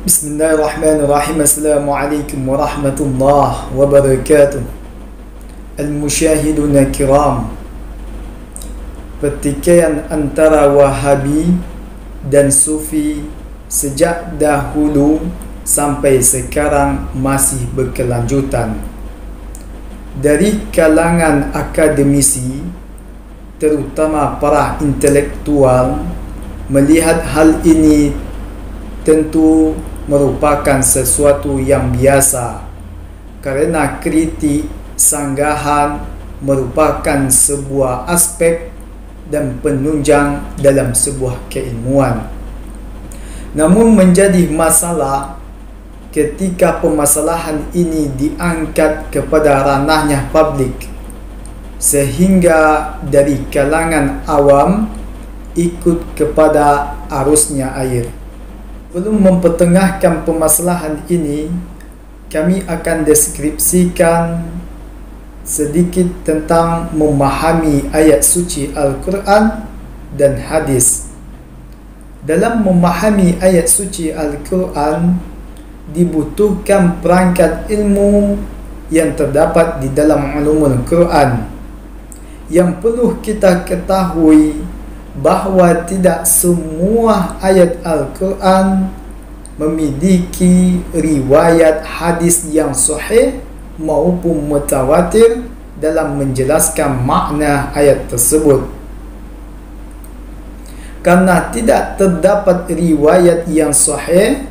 Bismillahirrahmanirrahim. Assalamualaikum warahmatullahi wabarakatuh. Al-musyahidun kiram, pertikaian antara Wahabi dan Sufi sejak dahulu sampai sekarang masih berkelanjutan. Dari kalangan akademisi, terutama para intelektual, melihat hal ini tentu merupakan sesuatu yang biasa, kerana kritik sanggahan merupakan sebuah aspek dan penunjang dalam sebuah keilmuan. Namun menjadi masalah ketika permasalahan ini diangkat kepada ranahnya publik, sehingga dari kalangan awam ikut kepada arusnya air. Sebelum mempertengahkan permasalahan ini, kami akan deskripsikan sedikit tentang memahami ayat suci Al-Quran dan hadis. Dalam memahami ayat suci Al-Quran, dibutuhkan perangkat ilmu yang terdapat di dalam ulumul Quran. Yang perlu kita ketahui bahawa tidak semua ayat Al-Quran memiliki riwayat hadis yang sahih maupun mutawatir dalam menjelaskan makna ayat tersebut. Karena tidak terdapat riwayat yang sahih,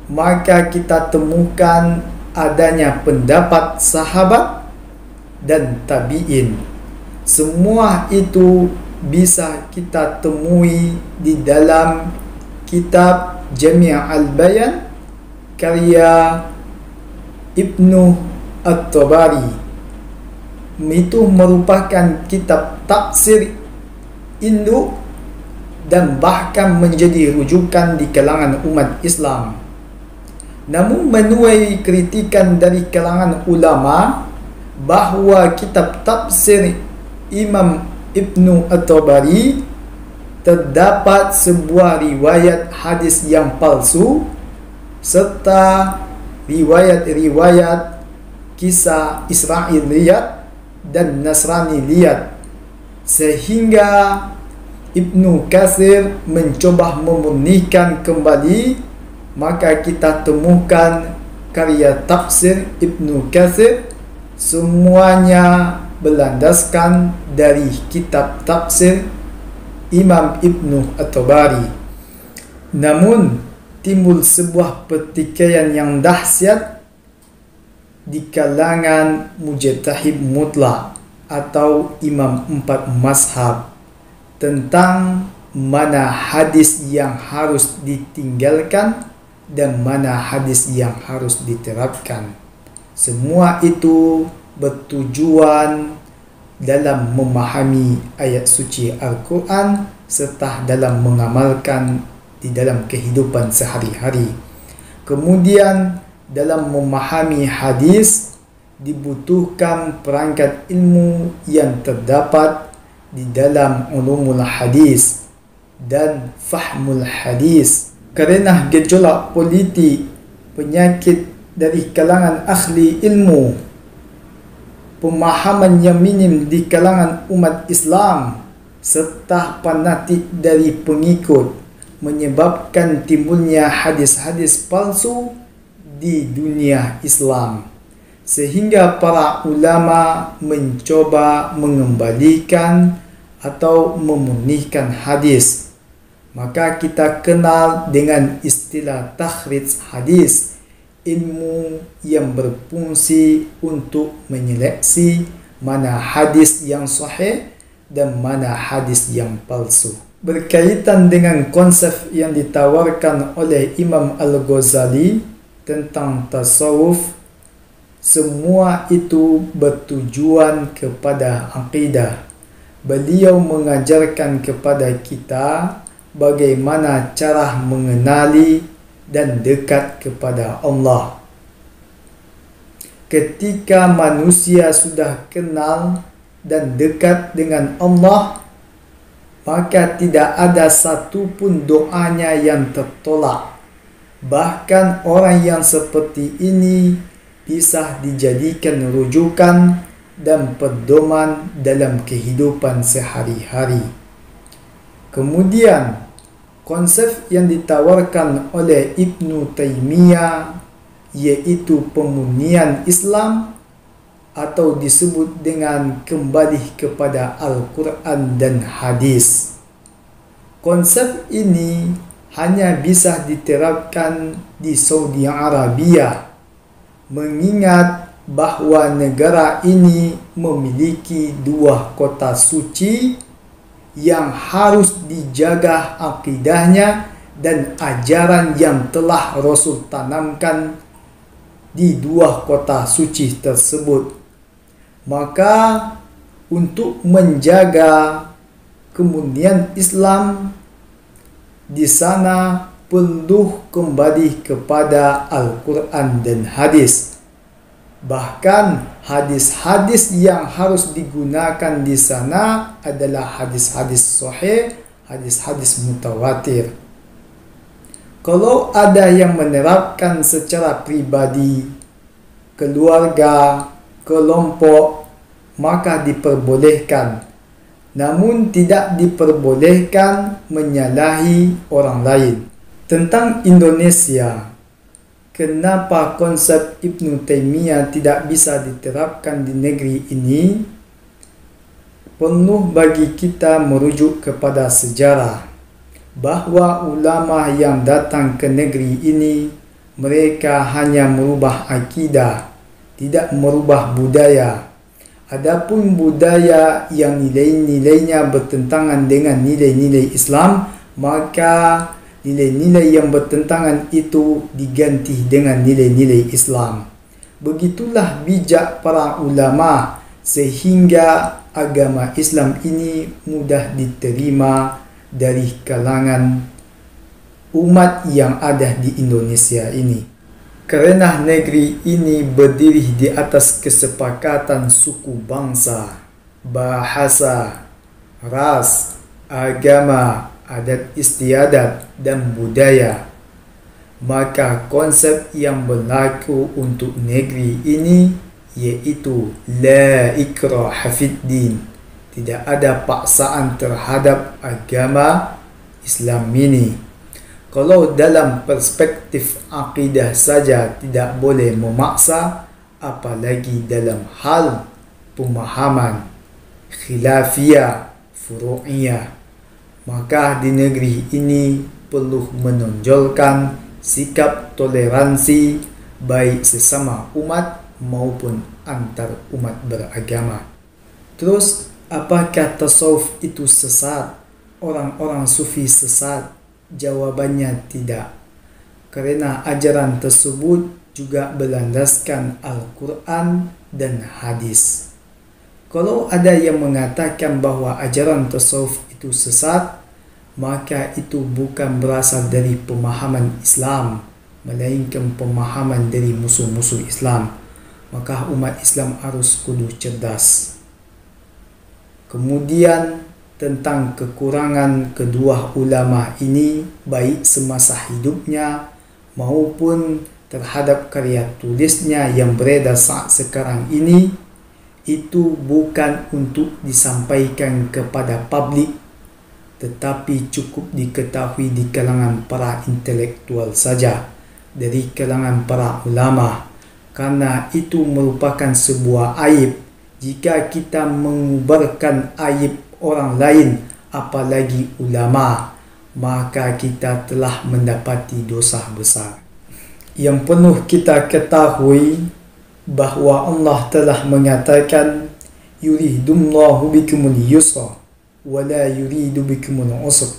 maka kita temukan adanya pendapat sahabat dan tabi'in. Semua itu bisa kita temui di dalam kitab Jami' al-Bayan karya Ibnu At-Tabari. Itu merupakan kitab tafsir induk dan bahkan menjadi rujukan di kalangan umat Islam. Namun menuai kritikan dari kalangan ulama bahawa kitab tafsir Imam Ibnu At-Tabari terdapat sebuah riwayat hadis yang palsu serta riwayat-riwayat kisah Israiliyat dan Nasraniyat, sehingga Ibnu Katsir mencoba memurnikan kembali. Maka kita temukan karya tafsir Ibnu Katsir semuanya berlandaskan dari kitab tafsir Imam Ibnu At-Tabari. Namun timbul sebuah pertikaian yang dahsyat di kalangan mujtahid mutlak atau imam empat mazhab tentang mana hadis yang harus ditinggalkan dan mana hadis yang harus diterapkan. Semua itu bertujuan dalam memahami ayat suci Al-Quran serta dalam mengamalkan di dalam kehidupan sehari-hari. Kemudian dalam memahami hadis dibutuhkan perangkat ilmu yang terdapat di dalam ulumul hadis dan fahmul hadis. Kerana gejolak politik, penyakit dari kalangan ahli ilmu, pemahaman yang minim di kalangan umat Islam serta fanatik dari pengikut menyebabkan timbulnya hadis-hadis palsu di dunia Islam, sehingga para ulama mencoba mengembalikan atau memurnikan hadis. Maka kita kenal dengan istilah takhrij hadis, ilmu yang berfungsi untuk menyeleksi mana hadis yang sahih dan mana hadis yang palsu. Berkaitan dengan konsep yang ditawarkan oleh Imam Al-Ghazali tentang tasawuf, semua itu bertujuan kepada akidah. Beliau mengajarkan kepada kita bagaimana cara mengenali dan dekat kepada Allah. Ketika manusia sudah kenal dan dekat dengan Allah, maka tidak ada satu pun doanya yang tertolak. Bahkan orang yang seperti ini bisa dijadikan rujukan dan pedoman dalam kehidupan sehari-hari. Kemudian, konsep yang ditawarkan oleh Ibnu Taimiyah iaitu pemurnian Islam atau disebut dengan kembali kepada Al-Quran dan hadis. Konsep ini hanya bisa diterapkan di Saudi Arabia, mengingat bahawa negara ini memiliki 2 kota suci yang harus dijaga akidahnya dan ajaran yang telah Rasul tanamkan di 2 kota suci tersebut. Maka untuk menjaga kemurnian Islam di sana perlu kembali kepada Al-Quran dan hadis. Bahkan hadis-hadis yang harus digunakan di sana adalah hadis-hadis sahih, hadis-hadis mutawatir. Kalau ada yang menerapkan secara pribadi, keluarga, kelompok, maka diperbolehkan. Namun tidak diperbolehkan menyalahi orang lain. Tentang Indonesia, kenapa konsep Ibnu Taimiyah tidak bisa diterapkan di negeri ini? Perlu bagi kita merujuk kepada sejarah bahawa ulama yang datang ke negeri ini, mereka hanya merubah akidah, tidak merubah budaya. Adapun budaya yang nilai-nilainya bertentangan dengan nilai-nilai Islam, maka nilai-nilai yang bertentangan itu diganti dengan nilai-nilai Islam. Begitulah bijak para ulama sehingga agama Islam ini mudah diterima dari kalangan umat yang ada di Indonesia ini. Kerana negeri ini berdiri di atas kesepakatan suku bangsa, bahasa, ras, agama, adat istiadat dan budaya, maka konsep yang berlaku untuk negeri ini iaitu la ikraha fid din. Tidak ada paksaan terhadap agama Islam ini. Kalau dalam perspektif akidah saja tidak boleh memaksa, apalagi dalam hal pemahaman khilafiyah, furu'iyah. Maka di negeri ini perlu menonjolkan sikap toleransi baik sesama umat maupun antar umat beragama. Terus, apakah tasawuf itu sesat? Orang-orang sufi sesat? Jawabannya tidak, kerana ajaran tersebut juga berlandaskan Al-Quran dan hadis. Kalau ada yang mengatakan bahawa ajaran tasawuf itu sesat, maka itu bukan berasal dari pemahaman Islam, melainkan pemahaman dari musuh-musuh Islam. Maka umat Islam harus kudu cerdas. Kemudian tentang kekurangan kedua ulama ini baik semasa hidupnya maupun terhadap karya tulisnya yang beredar saat sekarang ini, itu bukan untuk disampaikan kepada publik, tetapi cukup diketahui di kalangan para intelektual saja, dari kalangan para ulama, karena itu merupakan sebuah aib jika kita mengubarkan aib orang lain, apalagi ulama, maka kita telah mendapati dosa besar. Yang perlu kita ketahui bahawa Allah telah mengatakan yuridullahu bikumul yusra wa la yuridu bikumul usra.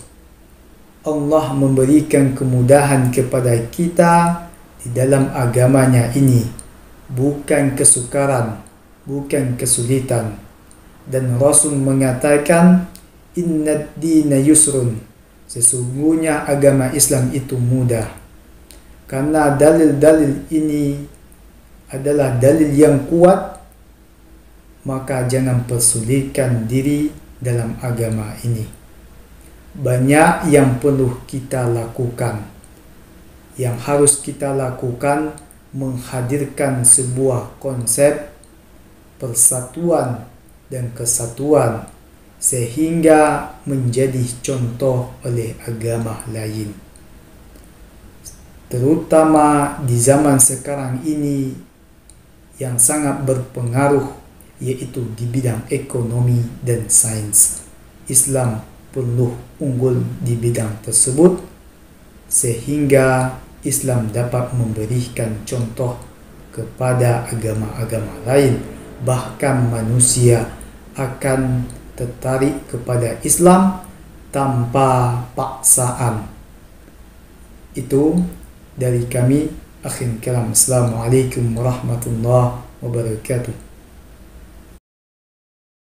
Allah memberikan kemudahan kepada kita di dalam agamanya ini, bukan kesukaran, bukan kesulitan. Dan Rasul mengatakan innad dina yusrun, sesungguhnya agama Islam itu mudah. Karena dalil-dalil ini adalah dalil yang kuat, maka jangan persulitkan diri dalam agama ini. Banyak yang perlu kita lakukan. yang harus kita lakukan menghadirkan sebuah konsep persatuan dan kesatuan sehingga menjadi contoh oleh agama lain. Terutama di zaman sekarang ini yang sangat berpengaruh, yaitu di bidang ekonomi dan sains. Islam perlu unggul di bidang tersebut sehingga Islam dapat memberikan contoh kepada agama-agama lain. Bahkan manusia akan tertarik kepada Islam tanpa paksaan. Itu dari kami. Akhir kalam. Assalamualaikum warahmatullahi wabarakatuh.